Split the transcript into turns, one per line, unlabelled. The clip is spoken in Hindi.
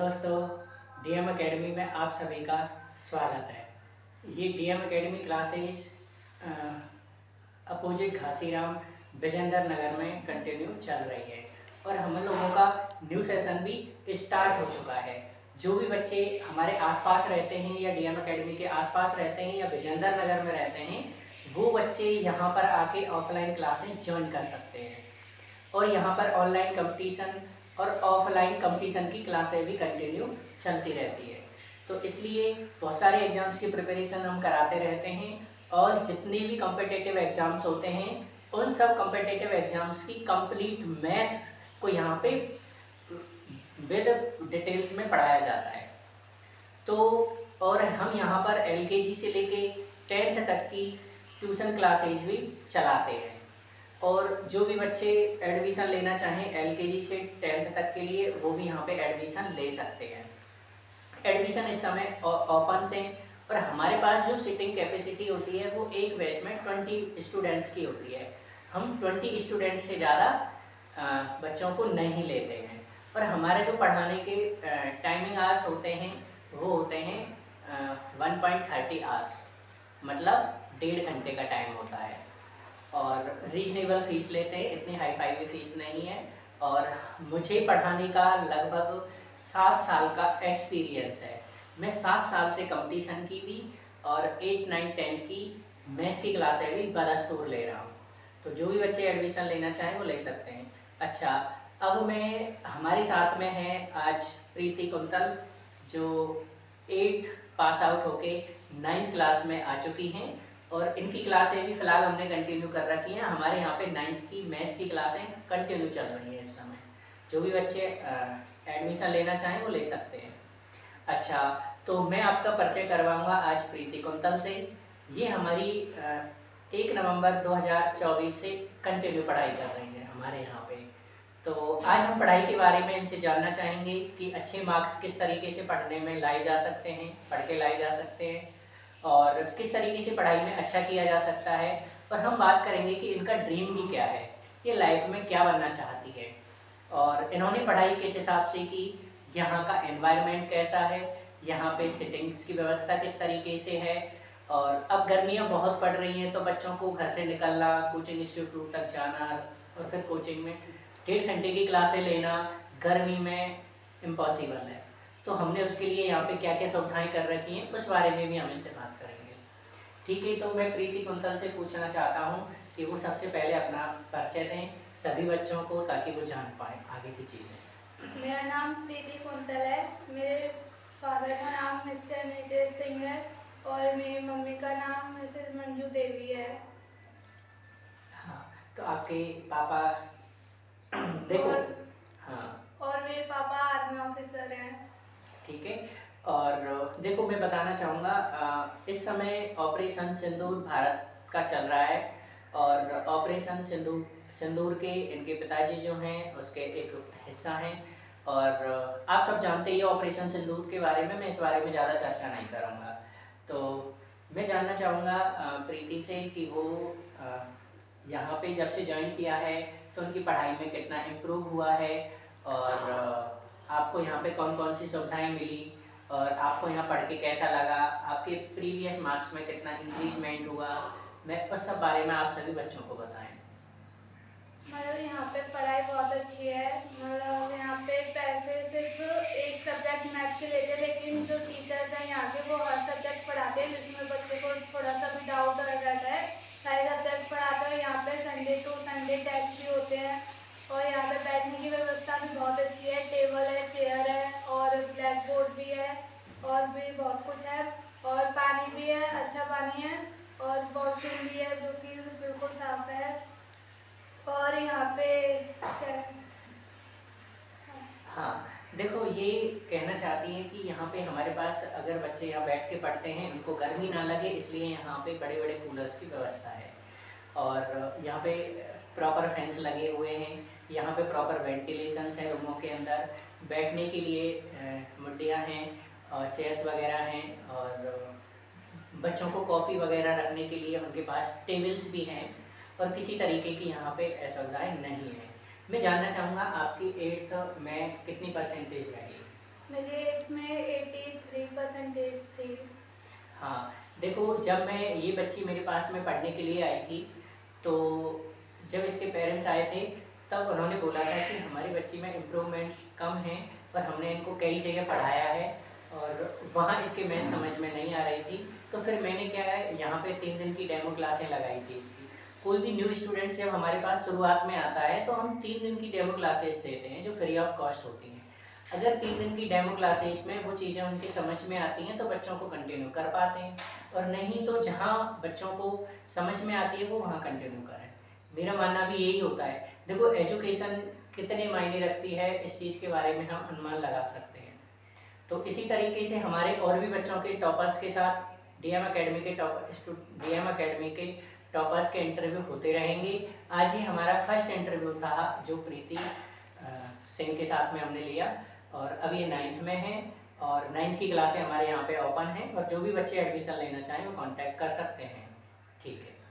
दोस्तों, डीएम एकेडमी में आप सभी का स्वागत है। ये DM academy classes opposite Ghasiram Vijendra Nagar में कंटिन्यू चल रही है और हम लोगों का न्यू सेशन भी स्टार्ट हो चुका है। जो भी बच्चे हमारे आसपास रहते हैं या डीएम एकेडमी के आसपास रहते हैं या विजेंद्र नगर में रहते हैं, वो बच्चे यहाँ पर आके ऑफलाइन क्लासेस ज्वाइन कर सकते हैं और यहाँ पर ऑनलाइन कंपटीशन और ऑफलाइन कंपटीशन की क्लासें भी कंटिन्यू चलती रहती है। तो इसलिए बहुत सारे एग्ज़ाम्स की प्रिपरेशन हम कराते रहते हैं और जितने भी कॉम्पिटिटिव एग्ज़ाम्स होते हैं उन सब कॉम्पिटिटिव एग्ज़ाम्स की कंप्लीट मैथ्स को यहाँ पे विद डिटेल्स में पढ़ाया जाता है। तो और हम यहाँ पर एलकेजी से लेके 10th तक की ट्यूशन क्लासेज भी चलाते हैं और जो भी बच्चे एडमिशन लेना चाहें एलकेजी से 10th तक के लिए वो भी यहाँ पे एडमिशन ले सकते हैं। एडमिशन इस समय ओपन से और हमारे पास जो सीटिंग कैपेसिटी होती है वो एक बैच में 20 स्टूडेंट्स की होती है। हम 20 स्टूडेंट्स से ज़्यादा बच्चों को नहीं लेते हैं और हमारे जो पढ़ाने के टाइमिंग आवर्स होते हैं वो होते हैं 1.30 आवर्स, मतलब 1.5 घंटे का टाइम होता है और रीजनेबल फ़ीस लेते हैं, इतनी हाई फाई भी फ़ीस नहीं है। और मुझे पढ़ाने का लगभग 7 साल का एक्सपीरियंस है। मैं 7 साल से कंपटीशन की भी और 8, 9, 10 की मैथ्स की क्लासें भी बदस्तूर ले रहा हूँ। तो जो भी बच्चे एडमिशन लेना चाहें वो ले सकते हैं। अच्छा, अब मैं हमारे साथ में है आज प्रीति कुंतल, जो 8th पास आउट होके 9th क्लास में आ चुकी हैं और इनकी क्लासें भी फ़िलहाल हमने कंटिन्यू कर रखी हैं। हमारे यहाँ पे 9th की मैथ्स की क्लासें कंटिन्यू चल रही हैं इस समय। जो भी बच्चे एडमिशन लेना चाहें वो ले सकते हैं। अच्छा, तो मैं आपका परिचय करवाऊँगा आज प्रीति कुंतल से। ये हमारी 1 नवंबर 2024 से कंटिन्यू पढ़ाई कर रही है हमारे यहाँ पे। तो आज हम पढ़ाई के बारे में इनसे जानना चाहेंगे कि अच्छे मार्क्स किस तरीके से पढ़ने में लाए जा सकते हैं, पढ़ के लाए जा सकते हैं और किस तरीके से पढ़ाई में अच्छा किया जा सकता है। और हम बात करेंगे कि इनका ड्रीम भी क्या है, ये लाइफ में क्या बनना चाहती है और इन्होंने पढ़ाई किस हिसाब से की, यहाँ का एनवायरनमेंट कैसा है, यहाँ पे सिटिंग्स की व्यवस्था किस तरीके से है। और अब गर्मियाँ बहुत पड़ रही हैं तो बच्चों को घर से निकलना, कोचिंग इंस्टीट्यूट तक जाना और फिर कोचिंग में 1.5 घंटे की क्लासें लेना गर्मी में इम्पॉसिबल है। तो हमने उसके लिए यहाँ पे क्या क्या सुविधाएं कर रखी हैं उस बारे में भी हम इससे बात करेंगे। ठीक है, तो मैं प्रीति कुंतल से पूछना चाहता हूँ कि वो सबसे पहले अपना परिचय दें सभी बच्चों को ताकि वो जान पाएँ आगे की चीज़ें।
मेरा नाम प्रीति कुंतल है। मेरे फादर का नाम मिस्टर नितेश सिंह है और मेरी मम्मी का नाम मिसेस मंजू देवी है।
हाँ, तो आपके पापा देखो हाँ
और मेरे पापा आर्मी ऑफिसर हैं।
ठीक है, और देखो मैं बताना चाहूँगा इस समय ऑपरेशन सिंदूर भारत का चल रहा है और ऑपरेशन सिंदूर के इनके पिताजी जो हैं उसके एक हिस्सा हैं और आप सब जानते ही ऑपरेशन सिंदूर के बारे में, मैं इस बारे में ज़्यादा चर्चा नहीं करूँगा। तो मैं जानना चाहूँगा प्रीति से कि वो यहाँ पे जब से ज्वाइन किया है तो उनकी पढ़ाई में कितना इम्प्रूव हुआ है और आपको यहाँ पे कौन कौन सी सुविधाएं मिली और आपको यहाँ पढ़ के कैसा लगा, आपके प्रीवियस मार्क्स में कितना इंक्रीजमेंट हुआ, मैं उस सब बारे में आप सभी बच्चों को बताएं।
मतलब यहाँ पे पढ़ाई बहुत अच्छी है। मतलब यहाँ पे पैसे सिर्फ एक सब्जेक्ट मैथ के लेते हैं, लेकिन जो टीचर्स हैं यहाँ के वो हर सब्जेक्ट पढ़ाते हैं जिसमें बच्चे को थोड़ा सा भी डाउट आ जाता है। सारे सब्जेक्ट पढ़ाते हैं। यहाँ पे संडे टू संडे टेस्ट भी होते हैं और यहाँ पे बैठने की व्यवस्था भी बहुत अच्छी है। टेबल है, चेयर है और ब्लैक बोर्ड भी है और भी बहुत कुछ है और पानी भी है, अच्छा पानी है और वॉशरूम भी है जो कि बिल्कुल साफ है। और यहाँ पे
हाँ, देखो ये कहना चाहती है कि यहाँ पे हमारे पास अगर बच्चे यहाँ बैठ के पढ़ते हैं उनको गर्मी ना लगे, इसलिए यहाँ पे बड़े बड़े कूलर्स की व्यवस्था है और यहाँ पे प्रॉपर फैंस लगे हुए हैं, यहाँ पे प्रॉपर वेंटिलेशंस है रूमों के अंदर, बैठने के लिए मुड्डियाँ हैं और चेयर्स वगैरह हैं और बच्चों को कॉपी वगैरह रखने के लिए उनके पास टेबल्स भी हैं और किसी तरीके की यहाँ पे असुविधाएं नहीं है। मैं जानना चाहूँगा आपकी 8th में कितनी परसेंटेज रही?
मेरी एट्थ में 83% थी।
हाँ, देखो जब मैं ये बच्ची मेरे पास में पढ़ने के लिए आई थी, तो जब इसके पेरेंट्स आए थे, तब उन्होंने बोला था कि हमारी बच्ची में इम्प्रूवमेंट्स कम हैं और हमने इनको कई जगह पढ़ाया है और वहाँ इसके मैथ समझ में नहीं आ रही थी। तो फिर मैंने क्या है, यहाँ पे 3 दिन की डेमो क्लासें लगाई थी इसकी। कोई भी न्यू स्टूडेंट्स जब हमारे पास शुरुआत में आता है, तो हम 3 दिन की डेमो क्लासेस देते हैं, जो फ्री ऑफ कॉस्ट होती हैं। अगर 3 दिन की डेमो क्लासेस में वो चीज़ें उनकी समझ में आती हैं, तो बच्चों को कंटिन्यू कर पाते हैं, और नहीं तो जहाँ बच्चों को समझ में आती है, वो वहाँ कंटिन्यू करें। मेरा मानना भी यही होता है। देखो एजुकेशन कितने मायने रखती है, इस चीज़ के बारे में हम अनुमान लगा सकते हैं। तो इसी तरीके से हमारे और भी बच्चों के टॉपर्स के साथ डीएम एकेडमी के टॉपर्स के इंटरव्यू होते रहेंगे। आज ही हमारा फर्स्ट इंटरव्यू था, जो प्रीति सिंह के साथ में हमने लिया, और अब ये 9th में है, और 9th की क्लासें हमारे यहाँ पे ओपन हैं, और जो भी बच्चे एडमिशन लेना चाहें वो कांटेक्ट कर सकते हैं। ठीक है।